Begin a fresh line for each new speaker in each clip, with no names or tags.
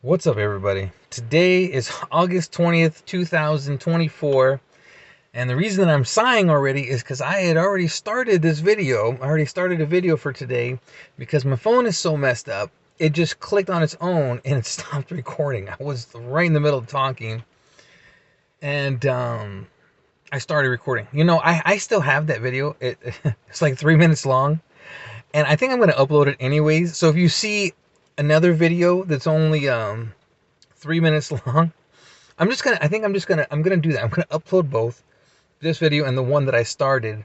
What's up, everybody? Today is August 20th, 2024, and the reason that I'm sighing already is because I had already started this video. I already started a video for today because my phone is so messed up. It just clicked on its own and it stopped recording. I was right in the middle of talking, and I started recording. I still have that video. It's like 3 minutes long, and I think I'm going to upload it anyways. So if you see another video that's only 3 minutes long, I'm gonna do that. I'm gonna upload both this video and the one that I started,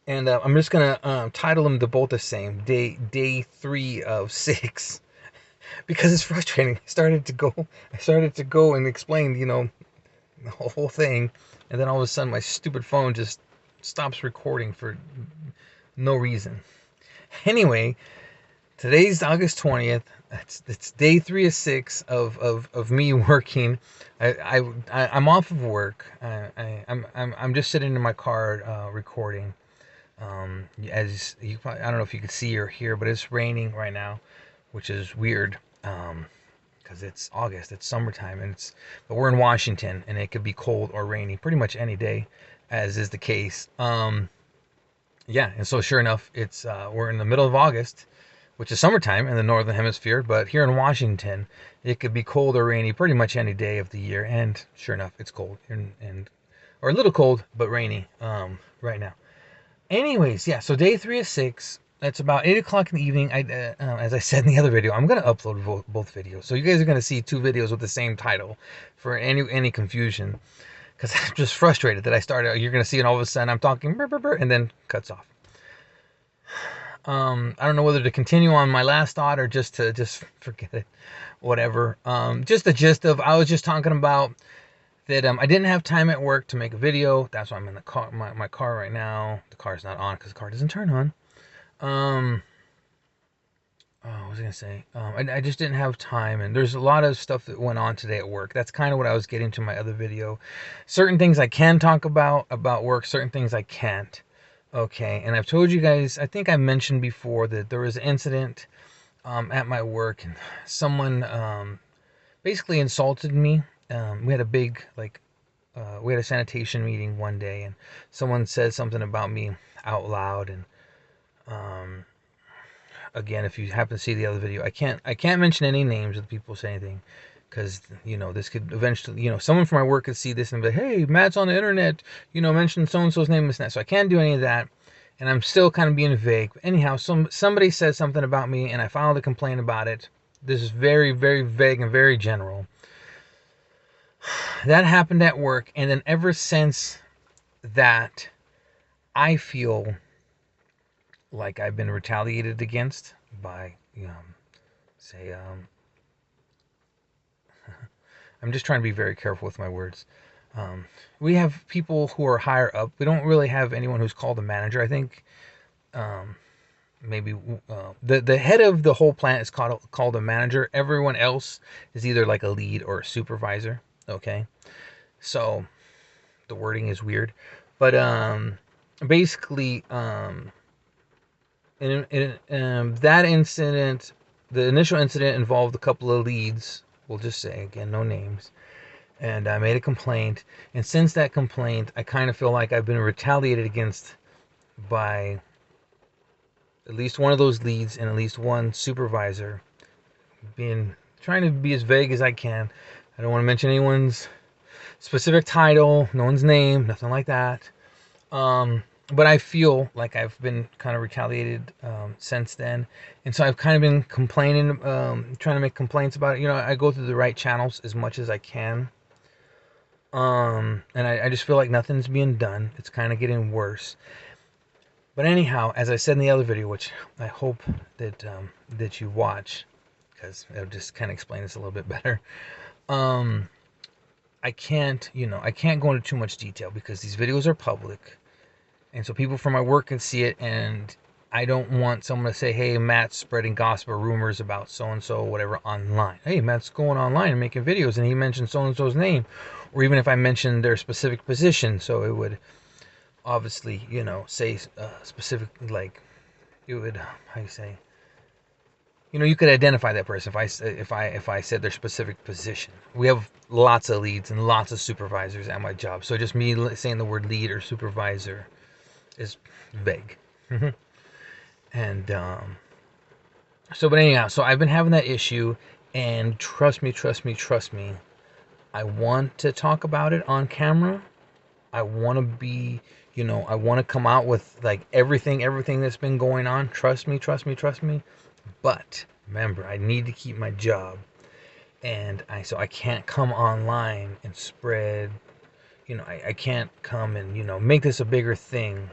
and I'm just gonna title them both the same, day 3 of 6, because it's frustrating. I started to go and explain, the whole thing, and then all of a sudden my stupid phone just stops recording for no reason. Anyway, today's August 20th. It's day 3 of 6 of me working. I'm off of work. I'm just sitting in my car recording. As you probably, I don't know if you can see or hear, but it's raining right now, which is weird. Because it's August, it's summertime, but we're in Washington, and it could be cold or rainy pretty much any day, as is the case. Yeah, and so sure enough, it's we're in the middle of August, which is summertime in the northern hemisphere, but here in Washington, it could be cold or rainy pretty much any day of the year, and sure enough, it's cold and or a little cold but rainy right now. Anyways, yeah, so day 3 of 6. It's about 8 o'clock in the evening. As I said in the other video, I'm gonna upload both videos, so you guys are gonna see two videos with the same title for any confusion. Because I'm just frustrated that I started. You're gonna see, and all of a sudden I'm talking, burr, burr, burr, and then cuts off. I don't know whether to continue on my last thought or just forget it. Whatever. Just the gist of, I was just talking about that I didn't have time at work to make a video. That's why I'm in the car, my car right now. The car's not on because the car doesn't turn on. Um, what was I gonna say? I just didn't have time, and there's a lot of stuff that went on today at work. That's kind of what I was getting to my other video. Certain things I can talk about work. Certain things I can't. Okay, and I've told you guys. I think I mentioned before that there was an incident at my work, and someone basically insulted me. We had a big we had a sanitation meeting one day, and someone said something about me out loud, and um, again, if you happen to see the other video, I can't mention any names of the people who say anything, because this could eventually, someone from my work could see this and be like, hey, Matt's on the internet, mention so and so's name and that. So I can't do any of that, and I'm still kind of being vague. But anyhow, somebody said something about me, and I filed a complaint about it. This is very, very vague and very general. That happened at work, and then ever since that, I feel like I've been retaliated against by, say, I'm just trying to be very careful with my words. Um, we have people who are higher up. We don't really have anyone who's called a manager. I think um, maybe the head of the whole plant is called a manager. Everyone else is either like a lead or a supervisor. Okay, so the wording is weird, but basically, in that incident, the initial incident involved a couple of leads. We'll just say, again, no names. And I made a complaint. And since that complaint, I kind of feel like I've been retaliated against by at least one of those leads and at least one supervisor. Being trying to be as vague as I can. I don't want to mention anyone's specific title, no one's name, nothing like that. But I feel like I've been kind of retaliated since then, and so I've kind of been complaining, trying to make complaints about it. I go through the right channels as much as I can, and I just feel like nothing's being done. It's kind of getting worse. But anyhow, as I said in the other video, which I hope that you watch, because it'll just kind of explain this a little bit better. Um, I can't go into too much detail because these videos are public. And so people from my work can see it, and I don't want someone to say, hey, Matt's spreading gossip or rumors about so-and-so, whatever, online. Hey, Matt's going online and making videos, and he mentioned so-and-so's name. Or even if I mentioned their specific position, so it would obviously, say specific, like, it would, how you say, you know, you could identify that person if I said their specific position. We have lots of leads and lots of supervisors at my job, so just me saying the word lead or supervisor is vague. And so, but anyhow, so I've been having that issue, and trust me, I want to talk about it on camera. I want to be, you know, I want to come out with like everything that's been going on. Trust me. But remember, I need to keep my job, and so I can't come online and spread. You know, I can't come and, you know, make this a bigger thing.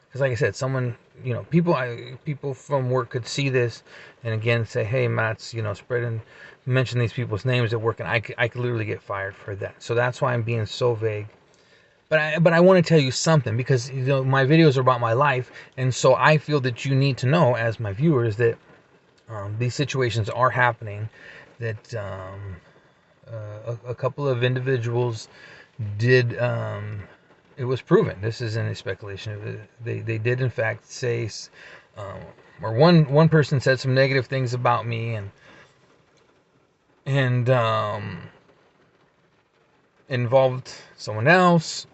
Because like I said, someone, you know, people from work could see this, and again say, hey, Matt's, you know, spreading, mention these people's names at work, and I could literally get fired for that. So that's why I'm being so vague. But I want to tell you something, because, you know, my videos are about my life, and so I feel that you need to know, as my viewers, that these situations are happening. That a couple of individuals did. It was proven. This isn't a speculation. They did in fact say, or one person said some negative things about me, and involved someone else,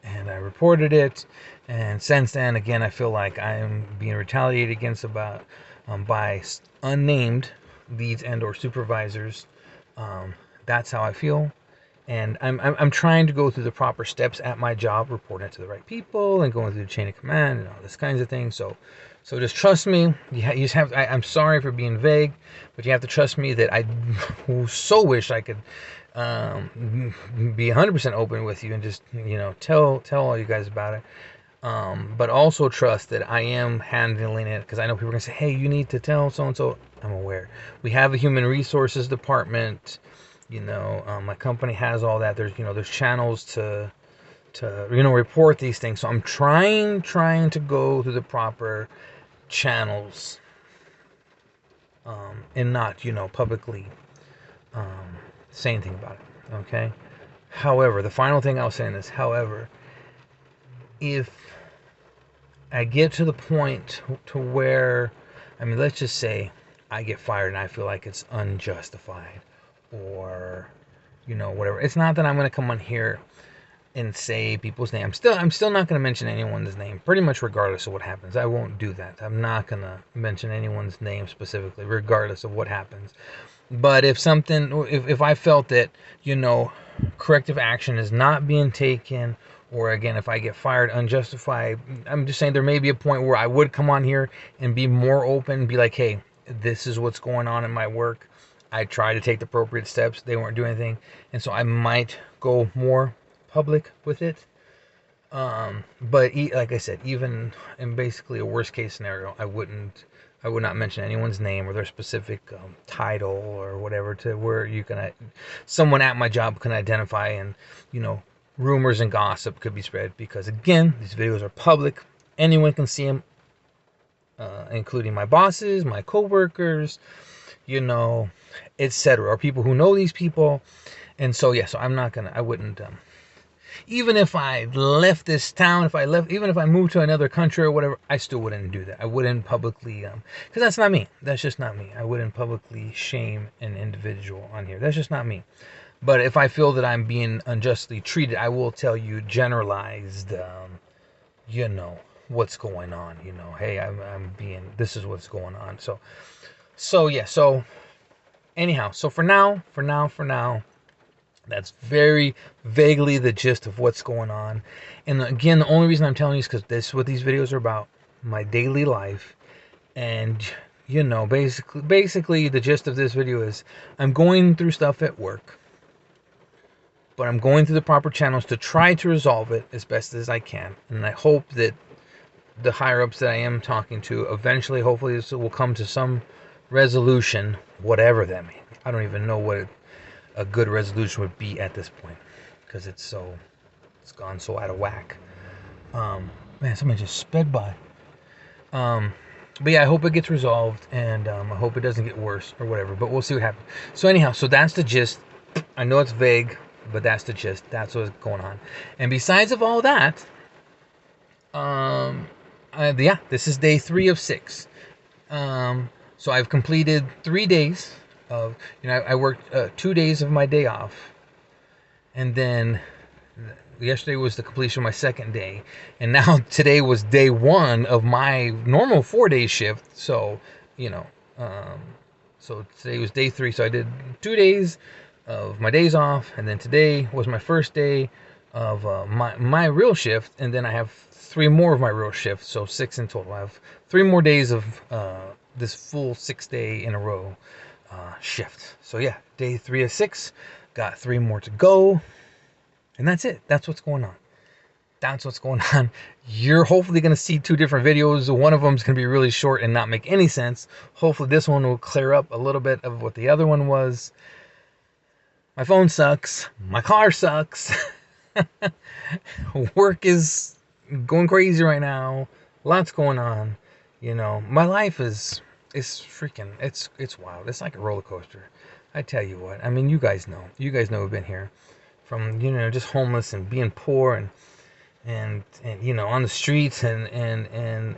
and I reported it. And since then, again, I feel like I'm being retaliated against about by unnamed leads and or supervisors. That's how I feel. And I'm trying to go through the proper steps at my job, reporting it to the right people, and going through the chain of command and all this kinds of things. So just trust me. You just have. I'm sorry for being vague, but you have to trust me that I so wish I could be 100% open with you and just, you know, tell all you guys about it. But also trust that I am handling it, because I know people are gonna say, hey, you need to tell so and so. I'm aware. We have a human resources department. You know, my company has all that. There's, you know, there's channels to you know, report these things. So I'm trying to go through the proper channels, and not, you know, publicly say anything about it. Okay. However, the final thing I'll say in this, however, if I get to the point to where, I mean, let's just say I get fired and I feel like it's unjustified, or, you know, whatever. It's not that I'm going to come on here and say people's name. I'm still not going to mention anyone's name, pretty much regardless of what happens. I won't do that. I'm not going to mention anyone's name specifically, regardless of what happens. But if I felt that, you know, corrective action is not being taken, or again, if I get fired unjustified, I'm just saying there may be a point where I would come on here and be more open, be like, hey, this is what's going on in my work. I try to take the appropriate steps. They weren't doing anything. And so I might go more public with it. But like I said, even in basically a worst case scenario, I would not mention anyone's name or their specific title or whatever, to where you can, someone at my job can identify, and, you know, rumors and gossip could be spread, because again, these videos are public. Anyone can see them, including my bosses, my coworkers, you know, etc., or people who know these people. And so yeah, so I wouldn't, even if I left this town, even if I moved to another country or whatever, I still wouldn't do that. I wouldn't publicly, because that's not me. That's just not me. I wouldn't publicly shame an individual on here. That's just not me. But if I feel that I'm being unjustly treated, I will tell you generalized, you know, what's going on. You know, hey, this is what's going on. So yeah. So anyhow, so for now, that's very vaguely the gist of what's going on. And again, the only reason I'm telling you is because this is what these videos are about, my daily life. And, you know, basically the gist of this video is I'm going through stuff at work, but I'm going through the proper channels to try to resolve it as best as I can. And I hope that the higher ups that I am talking to, eventually, hopefully, this will come to some resolution, whatever that may be. I don't even know what a good resolution would be at this point, because it's gone so out of whack. Man, somebody just sped by. But yeah, I hope it gets resolved, and I hope it doesn't get worse or whatever, but we'll see what happens. So anyhow, so that's the gist. I know it's vague, but that's the gist. That's what's going on. And besides of all that, yeah, this is day 3 of 6. So I've completed 3 days of, I worked 2 days of my day off, and then yesterday was the completion of my second day, and now today was day one of my normal 4 day shift. So, you know, um, so today was day three. So I did 2 days of my days off, and then today was my first day of my real shift, and then I have 3 more of my real shifts, so 6 in total. I have 3 more days of this full 6 day in a row shift. So yeah, day 3 of 6, got 3 more to go, and that's it. That's what's going on. That's what's going on. You're hopefully going to see 2 different videos. One of them is going to be really short and not make any sense. Hopefully this one will clear up a little bit of what the other one was. My phone sucks. My car sucks. Work is going crazy right now. Lots going on. My life is freaking, it's wild. It's like a roller coaster. I tell you what. I mean, you guys know. You guys know who've been here. From, just homeless and being poor and on the streets, and then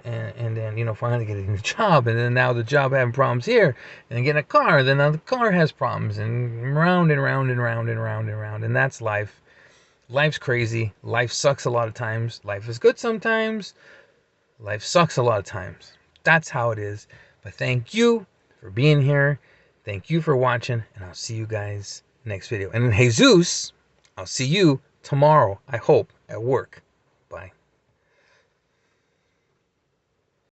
finally getting a job, and then now the job having problems here, and then getting a car, and then now the car has problems, and round and round and round and round and round. And that's life. Life's crazy. Life sucks a lot of times. Life is good sometimes. Life sucks a lot of times. That's how it is. But thank you for being here. Thank you for watching, and I'll see you guys next video. And then Jesus, I'll see you tomorrow, I hope, at work. Bye.